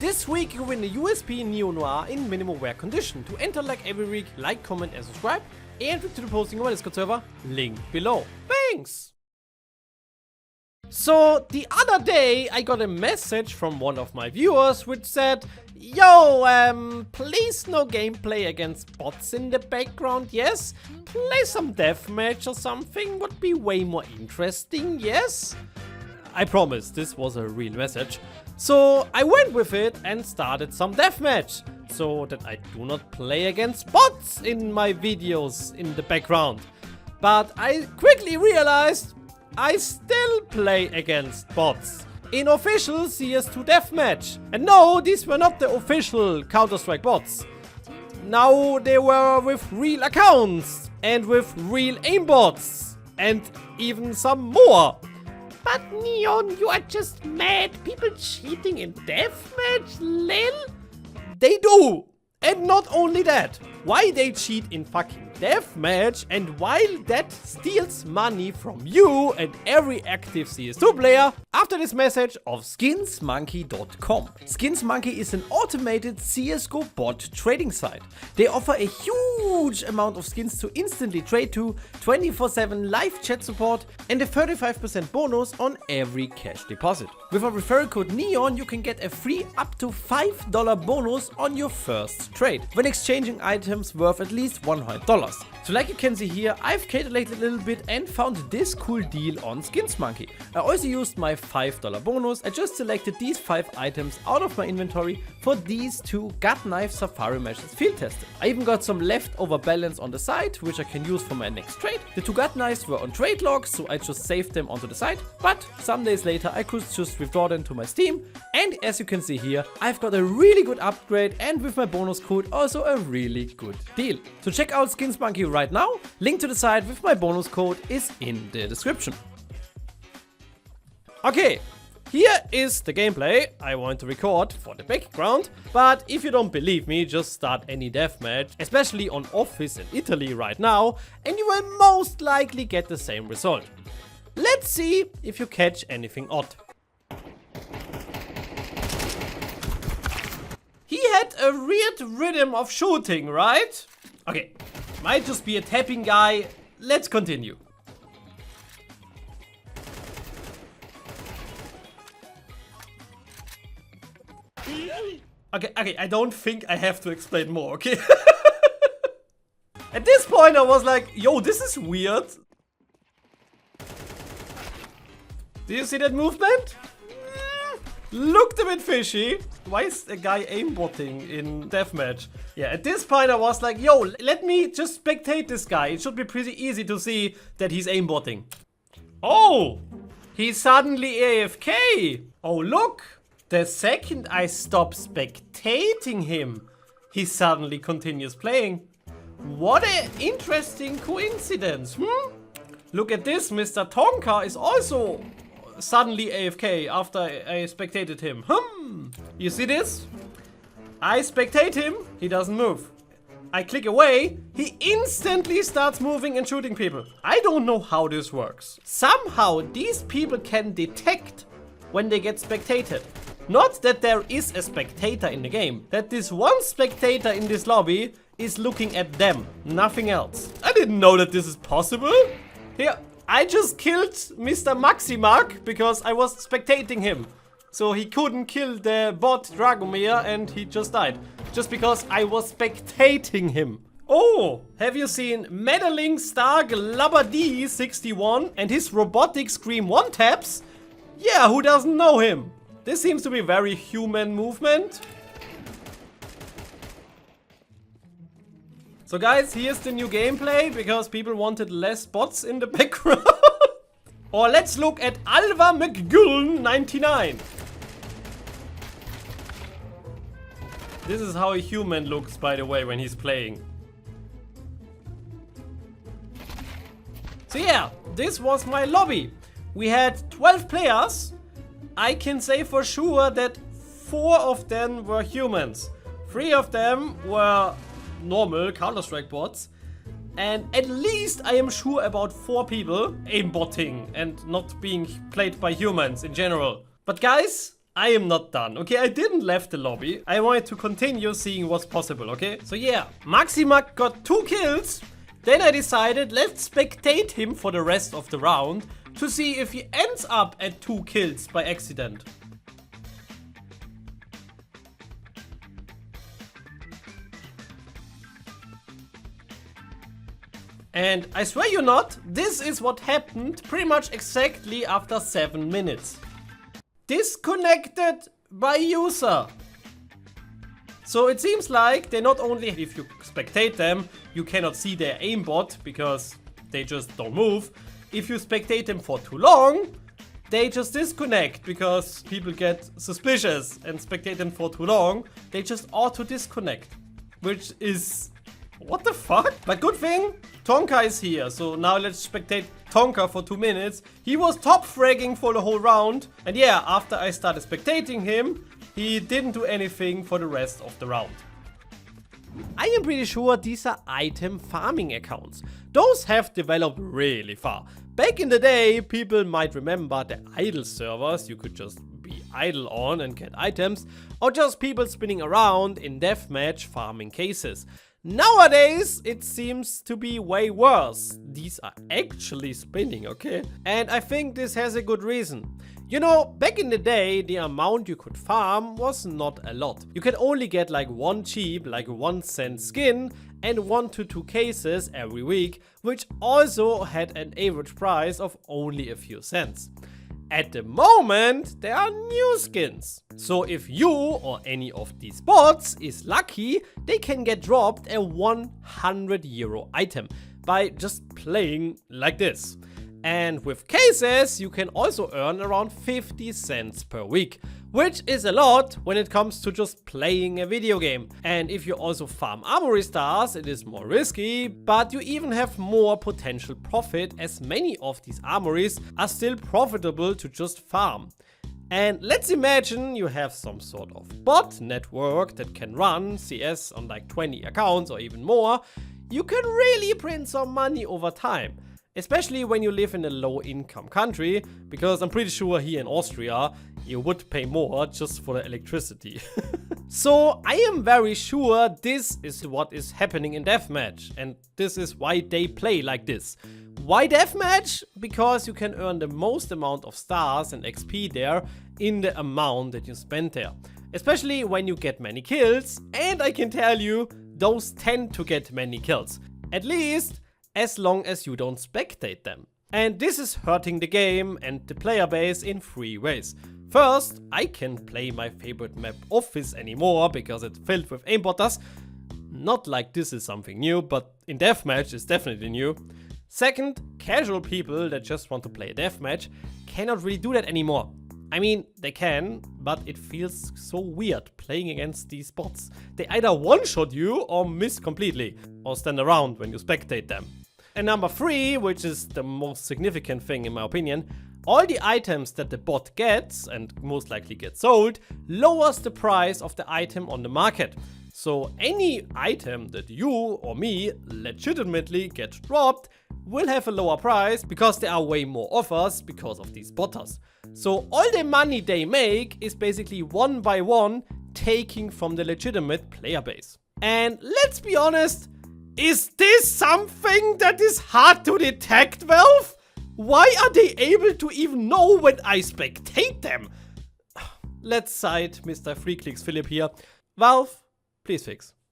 This week you win the USP Neo Noir in minimum wear condition. To enter like every week, like, comment and subscribe. And to the posting on my Discord server, link below. Thanks! So the other day I got a message from one of my viewers which said, yo, please no gameplay against bots in the background, yes? Play some deathmatch or something, would be way more interesting, yes? I promise, this was a real message. So I went with it and started some deathmatch, so that I do not play against bots in my videos in the background. But I quickly realized I still play against bots in official CS2 deathmatch. And no, these were not the official Counter-Strike bots. Now they were with real accounts and with real aimbots and even some more. But Neon, you are just mad. People cheating in deathmatch, lil? They do. And not only that. Why they cheat in fucking deathmatch and while that steals money from you and every active CS2 player after this message of Skinsmonkey.com. Skinsmonkey is an automated CSGO bot trading site. They offer a huge amount of skins to instantly trade to, 24/7 live chat support and a 35% bonus on every cash deposit. With a referral code NEON you can get a free up to $5 bonus on your first trade when exchanging items worth at least $100. So like you can see here, I've calculated a little bit and found this cool deal on Skinsmonkey. I also used my $5 bonus. I just selected these 5 items out of my inventory for these 2 gut knife safari meshes field tested. I even got some leftover balance on the side, which I can use for my next trade. The 2 gut knives were on trade logs, so I just saved them onto the side, but some days later I could just withdraw them to my Steam, and as you can see here, I've got a really good upgrade and with my bonus code also a really good deal. So check out Skinsmonkey right now. Link to the site with my bonus code is in the description. Okay, here is the gameplay I want to record for the background, but if you don't believe me, just start any deathmatch, especially on Office in Italy right now, and you will most likely get the same result. Let's see if you catch anything odd. He had a weird rhythm of shooting, right? Okay, might just be a tapping guy. Let's continue. Okay, I don't think I have to explain more, okay? At this point I was like, yo, this is weird. Do you see that movement? Looked a bit fishy. Why is a guy aimbotting in deathmatch? Yeah, at this point I was like, yo, let me just spectate this guy. It should be pretty easy to see that he's aimbotting. Oh, he's suddenly AFK. Oh, look. The second I stop spectating him, he suddenly continues playing. What an interesting coincidence, Look at this, Mr. Tonka is also suddenly AFK after I spectated him. You see this? I spectate him, he doesn't move. I click away, he instantly starts moving and shooting people. I don't know how this works. Somehow these people can detect when they get spectated. Not that there is a spectator in the game, that this one spectator in this lobby is looking at them, nothing else. I didn't know that this is possible. Here, I just killed Mr. Maximark because I was spectating him. So he couldn't kill the bot Dragomir and he just died. Just because I was spectating him. Oh, have you seen Meddling Star Glabberdy 61 and his robotic Scream 1 taps? Yeah, who doesn't know him? This seems to be very human movement. So guys, here's the new gameplay because people wanted less bots in the background. Or let's look at Alva McGullen 99. This is how a human looks, by the way, when he's playing. So yeah, this was my lobby. We had 12 players. I can say for sure that 4 of them were humans. 3 of them were normal Counter-Strike bots. And at least I am sure about 4 people aimbotting and not being played by humans in general. But guys, I am not done, okay? I didn't left the lobby. I wanted to continue seeing what's possible, okay? So yeah, Maximak got 2 kills. Then I decided, let's spectate him for the rest of the round to see if he ends up at 2 kills by accident. And I swear you not, this is what happened pretty much exactly after 7 minutes. Disconnected by user. So it seems like they not only, if you spectate them, you cannot see their aimbot because they just don't move. If you spectate them for too long, they just disconnect because people get suspicious, and spectate them for too long, they just auto disconnect. Which is... what the fuck? But good thing, Tonka is here, so now let's spectate Tonka for 2 minutes. He was top fragging for the whole round, and yeah, after I started spectating him, he didn't do anything for the rest of the round. I am pretty sure these are item farming accounts. Those have developed really far. Back in the day, people might remember the idle servers you could just be idle on and get items, or just people spinning around in deathmatch farming cases. Nowadays, it seems to be way worse. These are actually spinning, okay? And I think this has a good reason. You know, back in the day, the amount you could farm was not a lot. You could only get like 1 cheap, like 1 cent skin and 1 to 2 cases every week, which also had an average price of only a few cents. At the moment, there are new skins. So if you or any of these bots is lucky, they can get dropped a €100 item by just playing like this. And with cases, you can also earn around 50 cents per week, which is a lot when it comes to just playing a video game. And if you also farm armory stars, it is more risky, but you even have more potential profit, as many of these armories are still profitable to just farm. And let's imagine you have some sort of bot network that can run CS on like 20 accounts or even more. You can really print some money over time. Especially when you live in a low-income country, because I'm pretty sure here in Austria, you would pay more just for the electricity. So I am very sure this is what is happening in deathmatch, and this is why they play like this. Why deathmatch? Because you can earn the most amount of stars and XP there in the amount that you spend there. Especially when you get many kills, and I can tell you, those tend to get many kills. At least as long as you don't spectate them. And this is hurting the game and the player base in 3 ways. First, I can't play my favorite map Office anymore because it's filled with aimbotters. Not like this is something new, but in deathmatch it's definitely new. Second, casual people that just want to play a deathmatch cannot really do that anymore. I mean, they can, but it feels so weird playing against these bots. They either one-shot you or miss completely, or stand around when you spectate them. And number 3, which is the most significant thing in my opinion, all the items that the bot gets, and most likely gets sold, lowers the price of the item on the market. So any item that you or me legitimately get dropped will have a lower price because there are way more offers because of these botters. So all the money they make is basically one by one taking from the legitimate player base. And let's be honest, is this something that is hard to detect, Valve? Why are they able to even know when I spectate them? Let's cite Mr. Free Clicks Philip here. Valve, please fix.